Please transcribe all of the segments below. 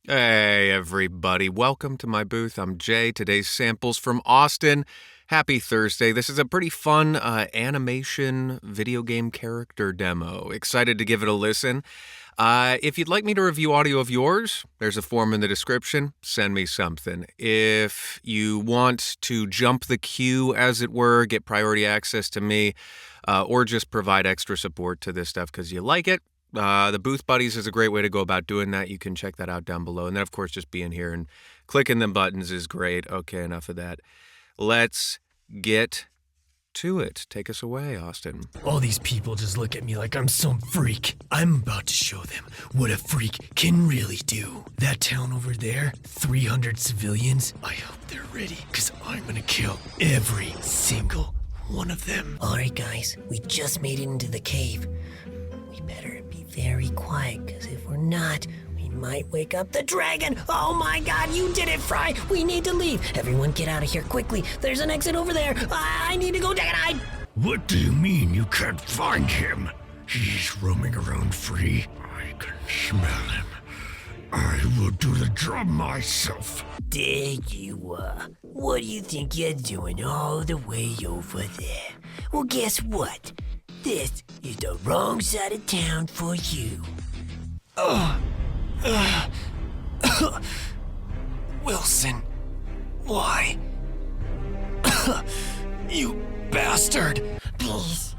Hey, everybody. Welcome to my booth. I'm Jay. Today's samples from Austin. Happy Thursday. This is a pretty fun animation video game character demo. Excited to give it a listen. If you'd like me to review audio of yours, there's a form in the description. Send me something. If you want to jump the queue, as it were, get priority access to me, or just provide extra support to this stuff because you like it, the Booth Buddies is a great way to go about doing that. You can check that out down below. And then, of course, just being here and clicking them buttons is great. Okay, enough of that. Let's get to it. Take us away, Austin. All these people just look at me like I'm some freak. I'm about to show them what a freak can really do. That town over there, 300 civilians, I hope they're ready, because I'm gonna kill every single one of them. Alright guys, we just made it into the cave. We better be very quiet, because if we're not, we might wake up the dragon. Oh my god, you did it, Fry! We need to leave. Everyone get out of here quickly. There's an exit over there. I need to go down. What do you mean you can't find him? He's roaming around free. I can smell him. I will do the job myself. There you are. What do you think you're doing all the way over there? Well, guess what? This is the wrong side of town for you. Wilson, why? You bastard! Please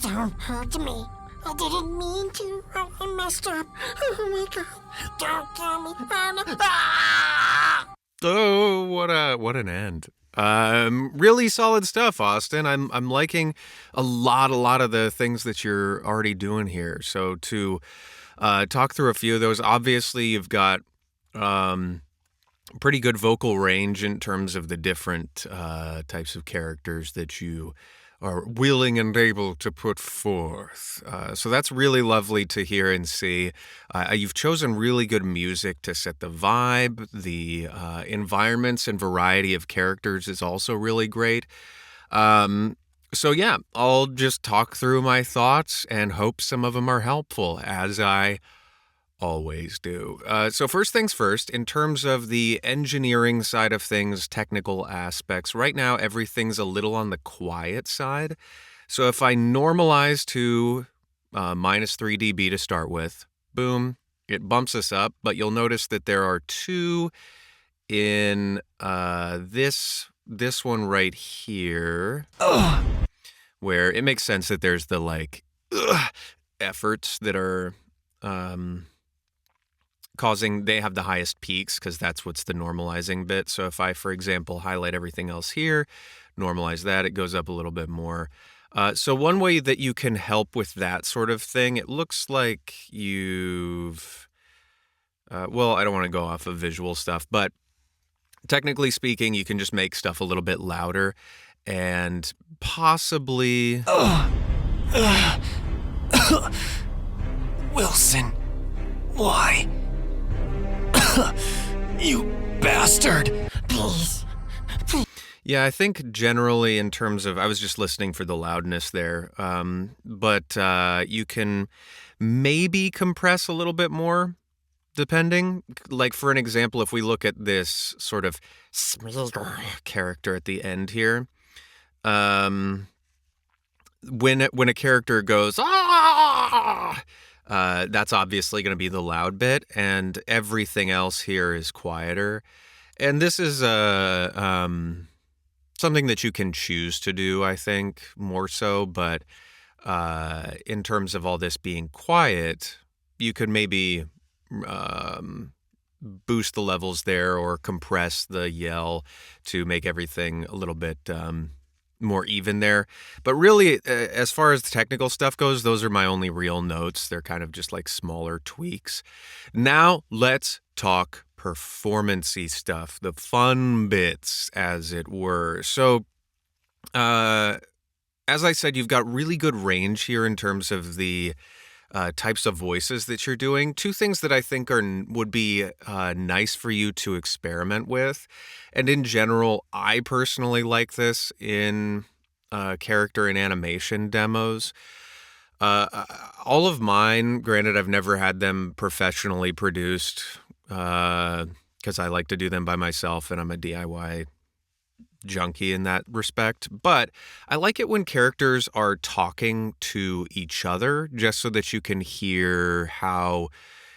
don't hurt me. I didn't mean to. I messed up. Oh my god. Don't kill me. Oh no. Ah! Oh, what an end. Really solid stuff, Austin. I'm liking a lot of the things that you're already doing here. So to talk through a few of those, obviously you've got pretty good vocal range in terms of the different types of characters that you are willing and able to put forth. So that's really lovely to hear and see. You've chosen really good music to set the vibe. The environments and variety of characters is also really great. So yeah, I'll just talk through my thoughts and hope some of them are helpful, as I always do. So first things first, in terms of the engineering side of things, technical aspects, right now everything's a little on the quiet side. So if I normalize to minus 3 dB to start with, boom, it bumps us up, but you'll notice that there are two in this one right here, where it makes sense that there's the efforts that are causing, they have the highest peaks because that's what's the normalizing bit. So if I, for example, highlight everything else here, normalize that, it goes up a little bit more. So one way that you can help with that sort of thing, it looks like you've, well, I don't want to go off of visual stuff, but technically speaking, you can just make stuff a little bit louder and possibly... Wilson, why? You bastard! Please. Yeah, I think generally in terms of, I was just listening for the loudness there, but you can maybe compress a little bit more, depending. Like for an example, if we look at this sort of character at the end here, when a character goes, that's obviously going to be the loud bit, and everything else here is quieter. And this is something that you can choose to do, I think, more so. But in terms of all this being quiet, you could maybe boost the levels there or compress the yell to make everything a little bit more even there. But really, as far as the technical stuff goes, those are my only real notes. They're kind of just like smaller tweaks. Now let's talk performance-y stuff, the fun bits, as it were. So as I said, you've got really good range here in terms of the types of voices that you're doing. Two things that I think would be nice for you to experiment with. And in general, I personally like this in character and animation demos. All of mine, granted, I've never had them professionally produced because I like to do them by myself and I'm a DIY junkie in that respect. But I like it when characters are talking to each other just so that you can hear how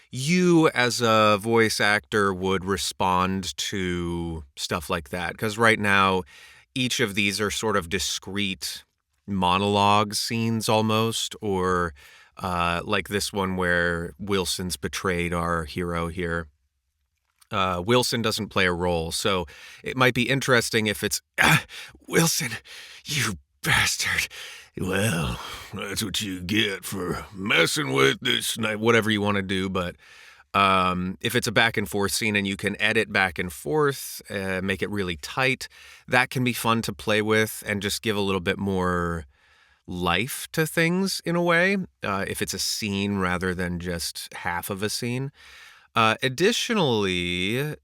you as a voice actor would respond to stuff like that. Because right now, each of these are sort of discrete monologue scenes almost, or like this one where Wilson's betrayed our hero here. Wilson doesn't play a role, so it might be interesting if it's, Wilson, you bastard. Well, that's what you get for messing with this night, whatever you want to do. But if it's a back and forth scene and you can edit back and forth, make it really tight, that can be fun to play with and just give a little bit more life to things in a way, if it's a scene rather than just half of a scene. Additionally,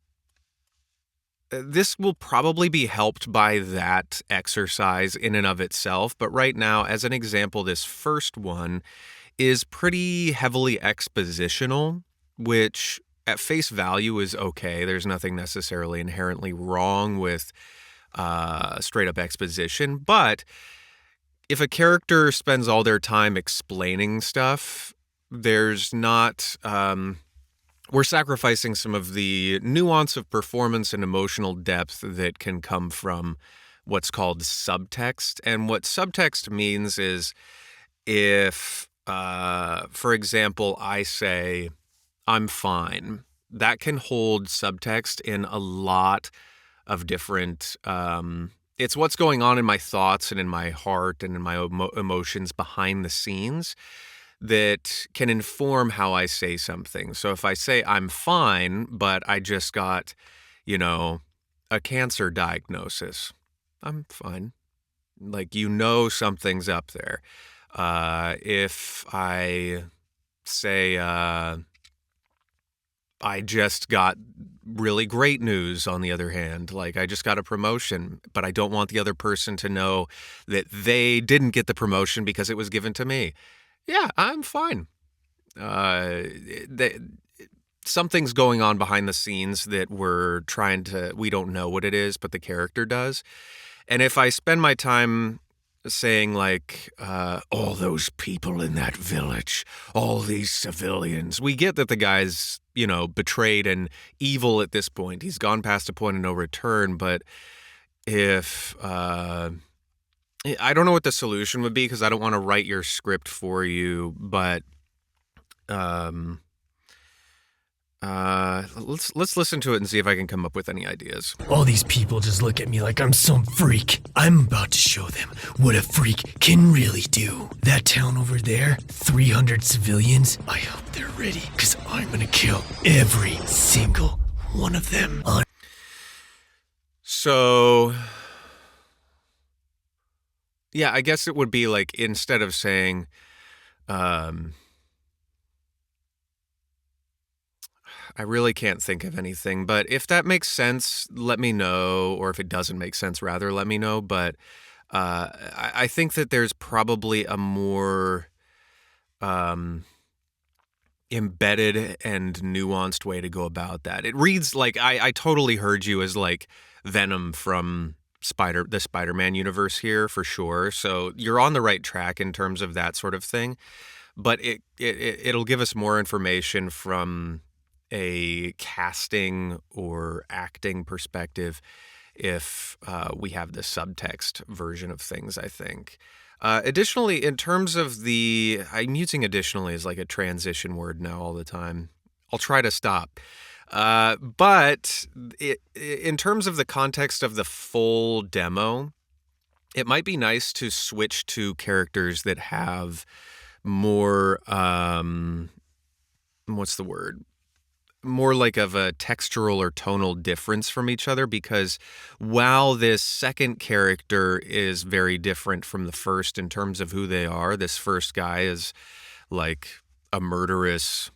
this will probably be helped by that exercise in and of itself. But right now, as an example, this first one is pretty heavily expositional, which at face value is okay. There's nothing necessarily inherently wrong with straight up exposition. But if a character spends all their time explaining stuff, there's not... we're sacrificing some of the nuance of performance and emotional depth that can come from what's called subtext. And what subtext means is if, for example, I say, I'm fine, that can hold subtext in a lot of different... it's what's going on in my thoughts and in my heart and in my emotions behind the scenes that can inform how I say something. So if I say I'm fine, but I just got, a cancer diagnosis, I'm fine. Like, something's up there. If I say I just got really great news, on the other hand, like I just got a promotion, but I don't want the other person to know that they didn't get the promotion because it was given to me. Yeah, I'm fine. Something's going on behind the scenes that we don't know what it is, but the character does. And if I spend my time saying like, all those people in that village, all these civilians, we get that the guy's, betrayed and evil at this point. He's gone past a point of no return. But if... I don't know what the solution would be because I don't want to write your script for you, but let's listen to it and see if I can come up with any ideas. All these people just look at me like I'm some freak. I'm about to show them what a freak can really do. That town over there, 300 civilians, I hope they're ready because I'm going to kill every single one of them. So... yeah, I guess it would be like, instead of saying, I really can't think of anything, but if that makes sense, let me know, or if it doesn't make sense, rather, let me know. But I think that there's probably a more embedded and nuanced way to go about that. It reads like, I totally heard you as like Venom from... the Spider-Man universe here for sure. So you're on the right track in terms of that sort of thing, but it'll give us more information from a casting or acting perspective if we have the subtext version of things, I think. Additionally, in terms of I'm using additionally as like a transition word now all the time. I'll try to stop. But in terms of the context of the full demo, it might be nice to switch to characters that have more, what's the word? More like of a textural or tonal difference from each other, because while this second character is very different from the first in terms of who they are, this first guy is like a murderous,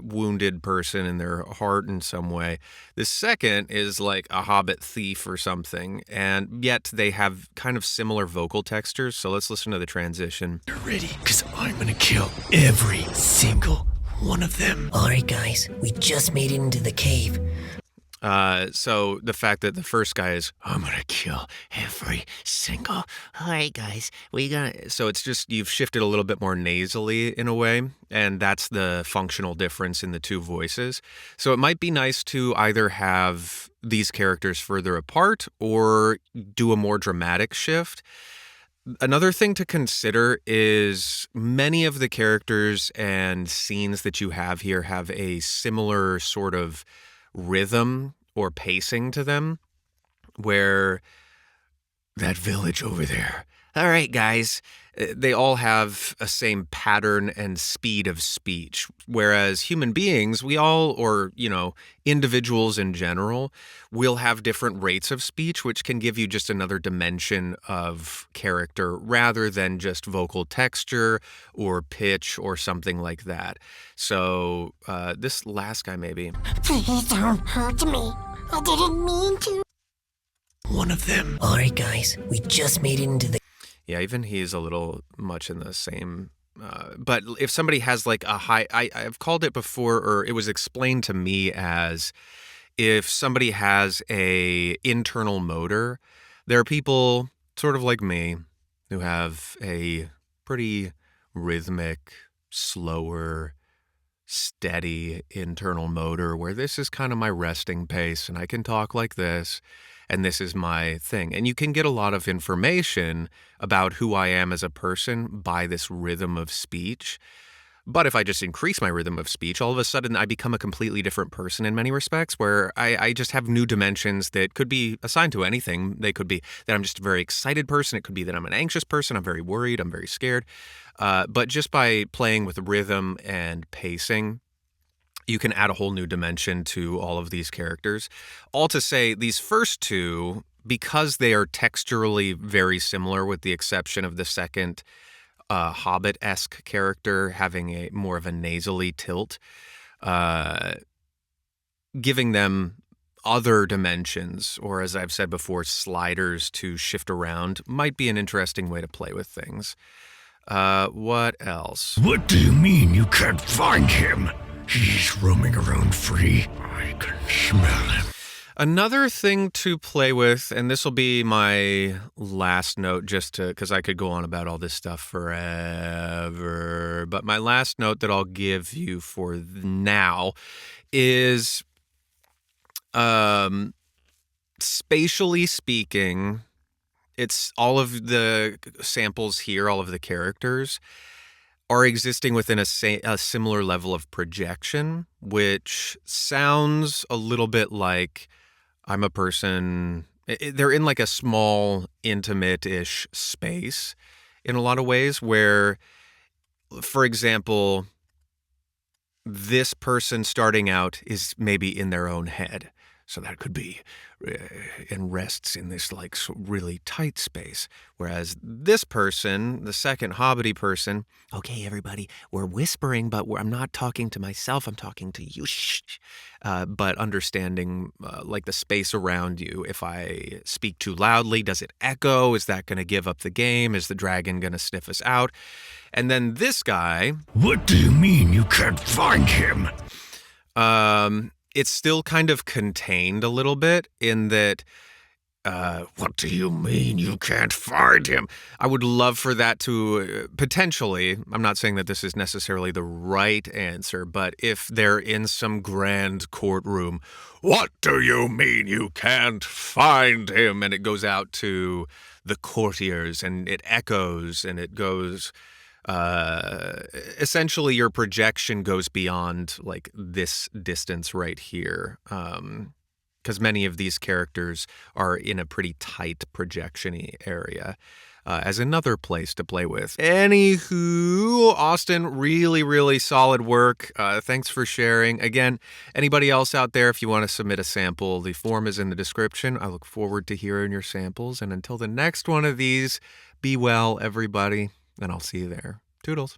wounded person in their heart in some way. The second is like a hobbit thief or something, and yet they have kind of similar vocal textures. So let's listen to the transition. You're ready, because I'm gonna kill every single one of them. All right, guys, we just made it into the cave. So the fact that the first guy is, I'm gonna kill every single. All right, guys, So it's just, you've shifted a little bit more nasally in a way, and that's the functional difference in the two voices. So it might be nice to either have these characters further apart or do a more dramatic shift. Another thing to consider is many of the characters and scenes that you have here have a similar sort of rhythm or pacing to them, where that village over there, all right, guys, they all have a same pattern and speed of speech. Whereas human beings, we all, or, individuals in general, will have different rates of speech, which can give you just another dimension of character rather than just vocal texture or pitch or something like that. So this last guy, maybe. please don't hurt me. I didn't mean to. One of them. All right, guys, we just made it into the. Yeah, even he's a little much in the same. But if somebody has like a high, I've called it before, or it was explained to me as if somebody has a internal motor. There are people sort of like me who have a pretty rhythmic, slower, steady internal motor where this is kind of my resting pace and I can talk like this. And this is my thing. And you can get a lot of information about who I am as a person by this rhythm of speech. But if I just increase my rhythm of speech, all of a sudden I become a completely different person in many respects, where I just have new dimensions that could be assigned to anything. They could be that I'm just a very excited person. It could be that I'm an anxious person. I'm very worried. I'm very scared. But just by playing with rhythm and pacing, you can add a whole new dimension to all of these characters. All to say, these first two, because they are texturally very similar, with the exception of the second Hobbit-esque character having a more of a nasally tilt, giving them other dimensions, or as I've said before, sliders to shift around, might be an interesting way to play with things. What else? What do you mean you can't find him? He's roaming around free. I can smell him. Another thing to play with, and this will be my last note just because I could go on about all this stuff forever, but my last note that I'll give you for now is spatially speaking, it's all of the samples here, all of the characters are existing within a similar level of projection, which sounds a little bit like I'm a person. They're in like a small, intimate-ish space in a lot of ways where, for example, this person starting out is maybe in their own head. So that could be and rests in this like really tight space. Whereas this person, the second hobbity person, okay, everybody, we're whispering, but I'm not talking to myself. I'm talking to you. Shh. But understanding like the space around you. If I speak too loudly, does it echo? Is that going to give up the game? Is the dragon going to sniff us out? And then this guy. What do you mean you can't find him? It's still kind of contained a little bit in that, What do you mean you can't find him? I would love for that to potentially, I'm not saying that this is necessarily the right answer, but if they're in some grand courtroom, what do you mean you can't find him? And it goes out to the courtiers and it echoes and it goes... essentially your projection goes beyond like this distance right here, because many of these characters are in a pretty tight projection-y area, as another place to play with. Anywho, Austin, really, really solid work. Thanks for sharing. Again, anybody else out there, if you want to submit a sample, the form is in the description. I look forward to hearing your samples, and until the next one of these, be well, everybody. And I'll see you there. Toodles.